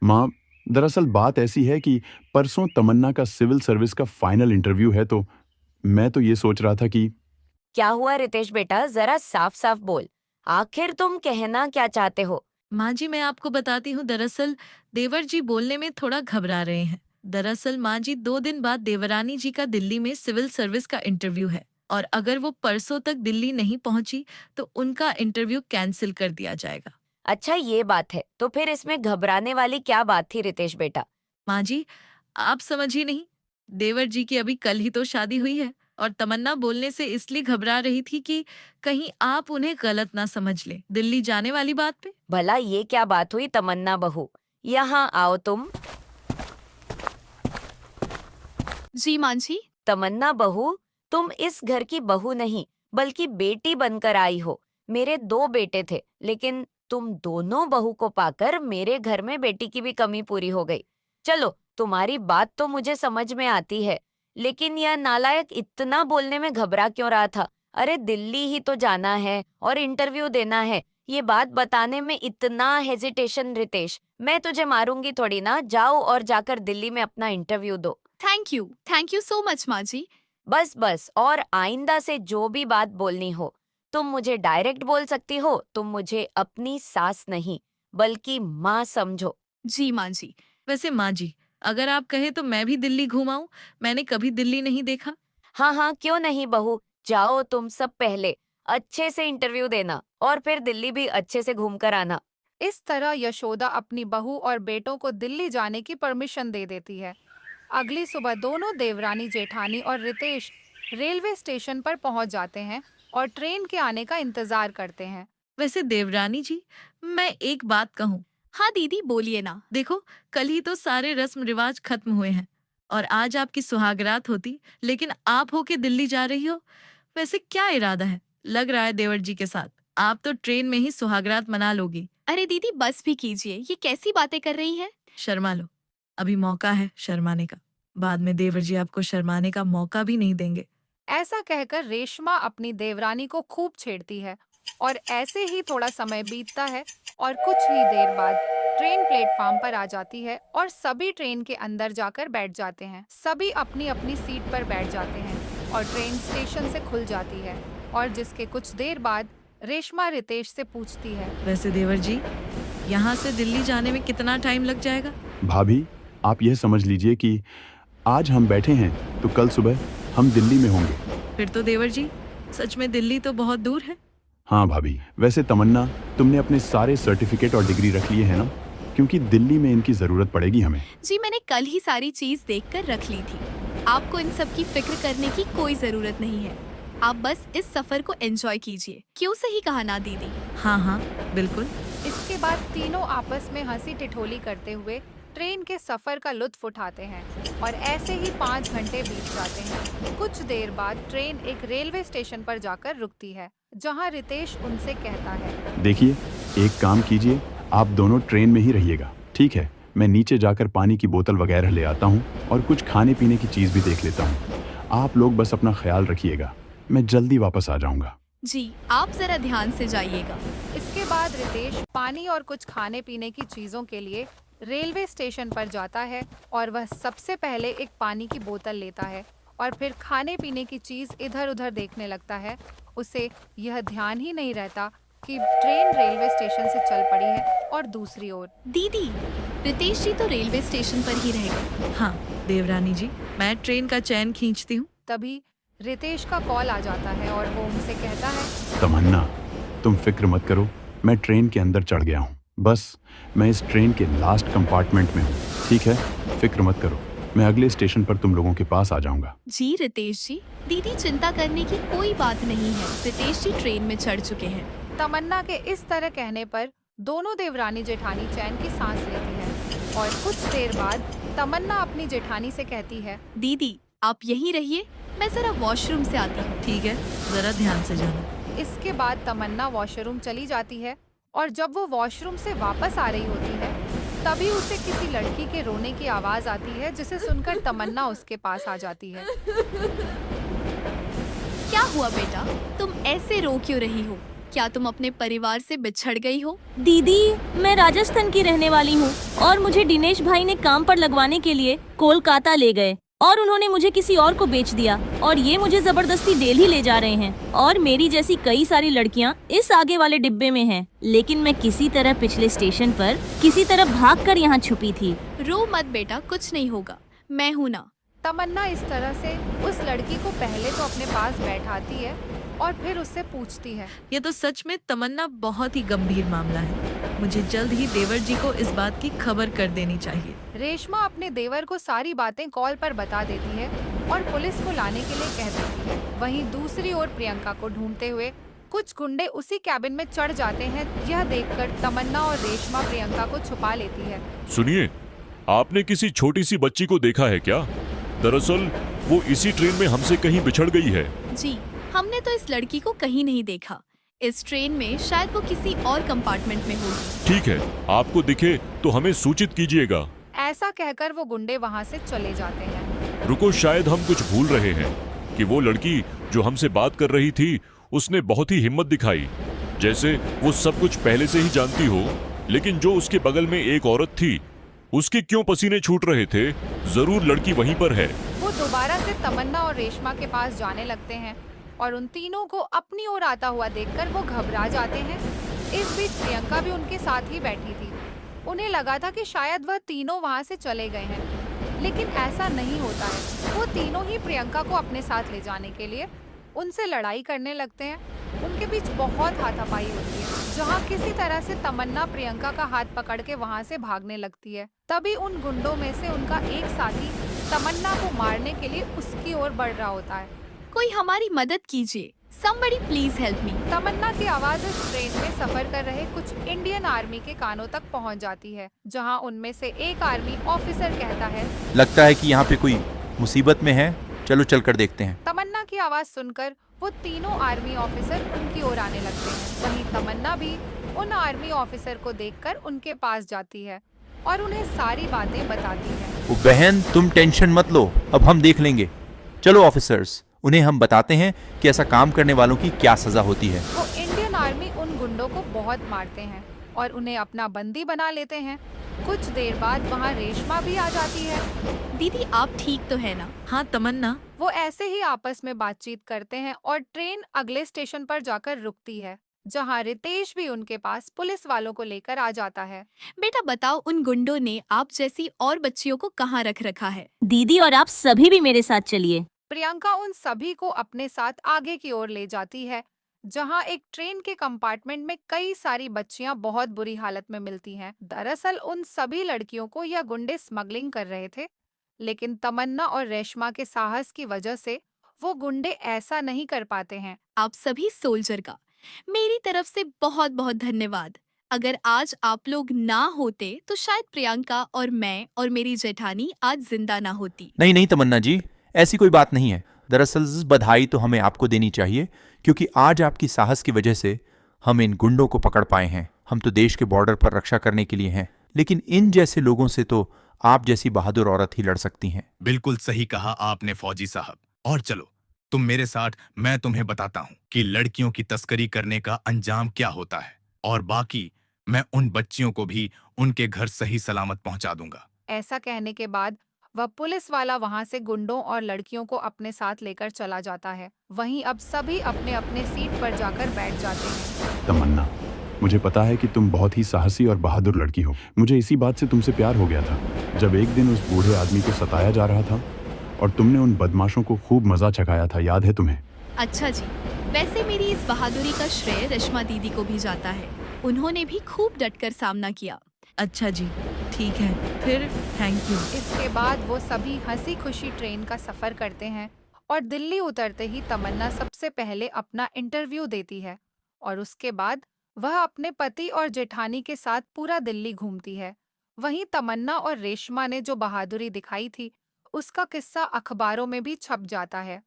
माँ, दरअसल बात ऐसी है कि परसों तमन्ना का सिविल सर्विस का फाइनल इंटरव्यू है, तो मैं तो ये सोच रहा था कि क्या हुआ रितेश बेटा, जरा साफ साफ बोल। आखिर तुम कहना क्या चाहते हो? माँ जी, मैं आपको बताती हूँ। दरअसल देवर जी बोलने में थोड़ा घबरा रहे हैं। दरअसल माँ जी, 2 दिन बाद देवरानी जी का दिल्ली में सिविल सर्विस का इंटरव्यू है, और अगर वो परसों तक दिल्ली नहीं पहुंची तो उनका इंटरव्यू कैंसिल कर दिया जाएगा। अच्छा, ये बात है तो फिर इसमें घबराने वाली क्या बात थी रितेश बेटा? माँ जी, आप समझ ही नहीं। देवर जी की अभी कल ही तो शादी हुई है, और तमन्ना बोलने से इसलिए घबरा रही थी कि कहीं आप उन्हें गलत ना समझ ले दिल्ली जाने वाली बात पे। भला ये क्या बात हुई तमन्ना बहू? यहाँ आओ तुम। जी माँ जी। तमन्ना बहू, तुम इस घर की बहू नहीं बल्कि बेटी बनकर आई हो। मेरे 2 बेटे थे, लेकिन तुम दोनों बहू को पाकर मेरे घर में बेटी की भी कमी पूरी हो गई। चलो, तुम्हारी बात तो मुझे समझ में आती है, लेकिन यह नालायक इतना बोलने में घबरा क्यों रहा था? अरे दिल्ली ही तो जाना है और इंटरव्यू देना है, ये बात बताने में इतना हेजिटेशन? रितेश, मैं तुझे मारूंगी थोड़ी ना। जाओ और जाकर दिल्ली में अपना इंटरव्यू दो। थैंक यू सो मच माँ जी। बस बस, और आइंदा से जो भी बात बोलनी हो तुम मुझे डायरेक्ट बोल सकती हो। तुम मुझे अपनी सास नहीं बल्कि माँ समझो। जी माँ जी। वैसे माँ जी, अगर आप कहे तो मैं भी दिल्ली घूमाऊं। मैंने कभी दिल्ली नहीं देखा। हाँ हाँ, क्यों नहीं बहू, जाओ तुम सब। पहले अच्छे से इंटरव्यू देना और फिर दिल्ली भी अच्छे से घूम कर आना। इस तरह यशोदा अपनी बहू और बेटों को दिल्ली जाने की परमिशन दे देती है। अगली सुबह दोनों देवरानी जेठानी और रितेश रेलवे स्टेशन पर पहुंच जाते हैं और ट्रेन के आने का इंतजार करते हैं। वैसे देवरानी जी, मैं एक बात कहूँ। हाँ दीदी, बोलिए ना। देखो, कल ही तो सारे रस्म रिवाज खत्म हुए हैं, और आज आपकी सुहागरात होती, लेकिन आप होके दिल्ली जा रही हो। वैसे क्या इरादा है? लग रहा है देवर जी के साथ आप तो ट्रेन में ही सुहागरात मना लोगी। अरे दीदी, बस भी कीजिए, ये कैसी बातें कर रही हैं? शर्मा लो, अभी मौका है शर्माने का। बाद में देवर जी आपको शर्माने का मौका भी नहीं देंगे। ऐसा कहकर रेशमा अपनी देवरानी को खूब छेड़ती है और ऐसे ही थोड़ा समय बीतता है और कुछ ही देर बाद ट्रेन प्लेटफार्म पर आ जाती है और सभी ट्रेन के अंदर जाकर बैठ जाते हैं। सभी अपनी अपनी सीट पर बैठ जाते हैं और ट्रेन स्टेशन से खुल जाती है। और जिसके कुछ देर बाद रेशमा रितेश से पूछती है, वैसे देवर जी, यहाँ से दिल्ली जाने में कितना टाइम लग जाएगा? भाभी, आप यह समझ लीजिए कि आज हम बैठे हैं तो कल सुबह हम दिल्ली में होंगे। फिर तो देवर जी, सच में दिल्ली तो बहुत दूर है। हाँ भाभी, वैसे तमन्ना, तुमने अपने सारे सर्टिफिकेट और डिग्री रख लिए हैं ना? क्योंकि दिल्ली में इनकी ज़रूरत पड़ेगी हमें। जी, मैंने कल ही सारी चीज देखकर रख ली थी। आपको इन सब की फिक्र करने की कोई जरूरत नहीं है। आप बस इस सफर को एंजॉय कीजिए। क्यों, सही कहा ना दीदी? हाँ हाँ, बिल्कुल। इसके बाद तीनों आपस में हंसी ठिठोली करते हुए ट्रेन के सफर का लुत्फ उठाते हैं और ऐसे ही 5 घंटे बीत जाते हैं। कुछ देर बाद ट्रेन एक रेलवे स्टेशन पर जाकर रुकती है, जहां रितेश उनसे कहता है, देखिए, एक काम कीजिए, आप दोनों ट्रेन में ही रहिएगा, ठीक है? मैं नीचे जाकर पानी की बोतल वगैरह ले आता हूँ और कुछ खाने पीने की चीज़ भी देख लेता हूँ। आप लोग बस अपना ख्याल रखिएगा, मैं जल्दी वापस आ जाऊँगा। जी, आप जरा ध्यान से जाइएगा। इसके बाद रितेश पानी और कुछ खाने पीने की चीजों के लिए रेलवे स्टेशन पर जाता है और वह सबसे पहले एक पानी की बोतल लेता है और फिर खाने पीने की चीज इधर उधर देखने लगता है। उसे यह ध्यान ही नहीं रहता कि ट्रेन रेलवे स्टेशन से चल पड़ी है और दूसरी ओर दीदी, रितेश जी तो रेलवे स्टेशन पर ही रह गए। हाँ देवरानी जी, मैं ट्रेन का चैन खींचती हूँ। तभी रितेश का कॉल आ जाता है और वो उनसे कहता है, तमन्ना, तुम फिक्र मत करो, मैं ट्रेन के अंदर चढ़ गया हूँ। बस मैं इस ट्रेन के लास्ट कंपार्टमेंट में हूँ, ठीक है? फिक्र मत करो, मैं अगले स्टेशन पर तुम लोगों के पास आ जाऊंगा। जी रितेश जी, दीदी चिंता करने की कोई बात नहीं है। रितेश जी ट्रेन में चढ़ चुके हैं। तमन्ना के इस तरह कहने पर दोनों देवरानी जेठानी चैन की सांस लेती है और कुछ देर बाद तमन्ना अपनी जेठानी से कहती है, दीदी आप यहीं रहिए, मैं जरा वॉशरूम से आती हूँ। ठीक है, जरा ध्यान से जाना। इसके बाद तमन्ना वॉशरूम चली जाती है और जब वो वॉशरूम से वापस आ रही होती है तभी उसे किसी लड़की के रोने की आवाज आती है, जिसे सुनकर तमन्ना उसके पास आ जाती है। क्या हुआ बेटा, तुम ऐसे रो क्यों रही हो? क्या तुम अपने परिवार से बिछड़ गई हो? दीदी, मैं राजस्थान की रहने वाली हूँ और मुझे दिनेश भाई ने काम पर लगवाने के लिए कोलकाता ले गए और उन्होंने मुझे किसी और को बेच दिया और ये मुझे जबरदस्ती दिल्ली ले जा रहे हैं और मेरी जैसी कई सारी लड़कियाँ इस आगे वाले डिब्बे में हैं। लेकिन मैं किसी तरह पिछले स्टेशन पर किसी तरह भागकर यहाँ छुपी थी। रो मत बेटा, कुछ नहीं होगा, मैं हूँ ना। तमन्ना इस तरह से उस लड़की को पहले तो अपने पास बैठाती है और फिर उससे पूछती है। ये तो सच में तमन्ना बहुत ही गंभीर मामला है। मुझे जल्द ही देवर जी को इस बात की खबर कर देनी चाहिए। रेशमा अपने देवर को सारी बातें कॉल पर बता देती है और पुलिस को लाने के लिए कह देती है। वहीं दूसरी ओर प्रियंका को ढूंढते हुए कुछ गुंडे उसी कैबिन में चढ़ जाते हैं। यह देखकर तमन्ना और रेशमा प्रियंका को छुपा लेती है। सुनिए, आपने किसी छोटी सी बच्ची को देखा है क्या? दरअसल वो इसी ट्रेन में हमसे कहीं बिछड़ गई है। जी, हमने तो इस लड़की को कहीं नहीं देखा। इस ट्रेन में शायद वो किसी और कंपार्टमेंट में होगी। ठीक है, आपको दिखे तो हमें सूचित कीजिएगा। ऐसा कहकर वो गुंडे वहाँ से चले जाते हैं। रुको, शायद हम कुछ भूल रहे हैं कि वो लड़की जो हमसे बात कर रही थी उसने बहुत ही हिम्मत दिखाई, जैसे वो सब कुछ पहले से ही जानती हो। लेकिन जो उसके बगल में एक औरत थी, उसके क्यों पसीने छूट रहे थे? जरूर लड़की वहीं पर है। वो दोबारा से तमन्ना और रेशमा के पास जाने लगते हैं और उन तीनों को अपनी ओर आता हुआ देखकर वो घबरा जाते हैं। इस बीच प्रियंका भी उनके साथ ही बैठी थी। उन्हें लगा था कि शायद वह तीनों वहां से चले गए हैं, लेकिन ऐसा नहीं होता है। वो तीनों ही प्रियंका को अपने साथ ले जाने के लिए उनसे लड़ाई करने लगते हैं। उनके बीच बहुत हाथापाई होती है, जहां किसी तरह से तमन्ना प्रियंका का हाथ पकड़ के वहां से भागने लगती है। तभी उन गुंडों में से उनका एक साथी तमन्ना को मारने के लिए उसकी ओर बढ़ रहा होता है। कोई हमारी मदद कीजिए, somebody please help me। तमन्ना की आवाज इस ट्रेन में सफर कर रहे कुछ इंडियन आर्मी के कानों तक पहुंच जाती है, जहां उनमें से एक आर्मी ऑफिसर कहता है, लगता है कि यहाँ पे कोई मुसीबत में है, चलो चलकर देखते हैं। तमन्ना की आवाज सुनकर वो तीनों आर्मी ऑफिसर उनकी ओर आने लगते हैं। वहीं तमन्ना भी उन आर्मी ऑफिसर को देखकर उनके पास जाती है और उन्हें सारी बातें बताती है। वो बहन, तुम टेंशन मत लो, अब हम देख लेंगे। चलो ऑफिसर्स, उन्हें हम बताते हैं कि ऐसा काम करने वालों की क्या सजा होती है। वो इंडियन आर्मी उन गुंडों को बहुत मारते हैं और उन्हें अपना बंदी बना लेते हैं। कुछ देर बाद वहाँ रेशमा भी आ जाती है। दीदी, आप ठीक तो है ना? हाँ तमन्ना, वो ऐसे ही आपस में बातचीत करते हैं और ट्रेन अगले स्टेशन पर जाकर रुकती है, जहाँ रितेश भी उनके पास पुलिस वालों को लेकर आ जाता है। बेटा बताओ, उन गुंडों ने आप जैसी और बच्चियों को कहाँ रख रखा है? दीदी और आप सभी भी मेरे साथ चलिए। प्रियंका उन सभी को अपने साथ आगे की ओर ले जाती है, जहां एक ट्रेन के कंपार्टमेंट में कई सारी बच्चियां बहुत बुरी हालत में मिलती हैं। दरअसल उन सभी लड़कियों को यह गुंडे स्मगलिंग कर रहे थे, लेकिन तमन्ना और रेशमा के साहस की वजह से वो गुंडे ऐसा नहीं कर पाते हैं। आप सभी सोल्जर का मेरी तरफ से बहुत बहुत धन्यवाद। अगर आज आप लोग ना होते तो शायद प्रियंका और मैं और मेरी जेठानी आज जिंदा ना होती। नहीं नहीं तमन्ना जी, ऐसी कोई बात नहीं है। दरअसल बधाई तो हमें आपको देनी चाहिए, क्योंकि आज आपकी साहस की वजह से हम इन गुंडों को पकड़ पाए हैं। हम तो देश के बॉर्डर पर रक्षा करने के लिए हैं, लेकिन इन जैसे लोगों से तो आप जैसी बहादुर औरत ही लड़ सकती हैं। बिल्कुल सही कहा आपने फौजी साहब। और चलो तुम मेरे साथ, मैं तुम्हें बताता हूँ कि लड़कियों की तस्करी करने का अंजाम क्या होता है, और बाकी मैं उन बच्चियों को भी उनके घर सही सलामत पहुंचा दूंगा। ऐसा कहने के बाद वह पुलिस वाला वहां से गुंडों और लड़कियों को अपने साथ लेकर चला जाता है। वहीं अब सभी अपने अपने सीट पर जाकर बैठ जाते हैं। तमन्ना, मुझे पता है कि तुम बहुत ही साहसी और बहादुर लड़की हो। मुझे इसी बात से तुमसे प्यार हो गया था जब एक दिन उस बूढ़े आदमी को सताया जा रहा था और तुमने उन बदमाशों को खूब मजा चखाया था, याद है तुम्हें? अच्छा जी, वैसे मेरी इस बहादुरी का श्रेय रेशमा दीदी को भी जाता है। उन्होंने भी खूब डटकर सामना किया। अच्छा जी, ठीक है, फिर थैंक यू। इसके बाद वो सभी हंसी खुशी ट्रेन का सफर करते हैं और दिल्ली उतरते ही तमन्ना सबसे पहले अपना इंटरव्यू देती है और उसके बाद वह अपने पति और जेठानी के साथ पूरा दिल्ली घूमती है। वहीं तमन्ना और रेशमा ने जो बहादुरी दिखाई थी, उसका किस्सा अखबारों में भी छप जाता है।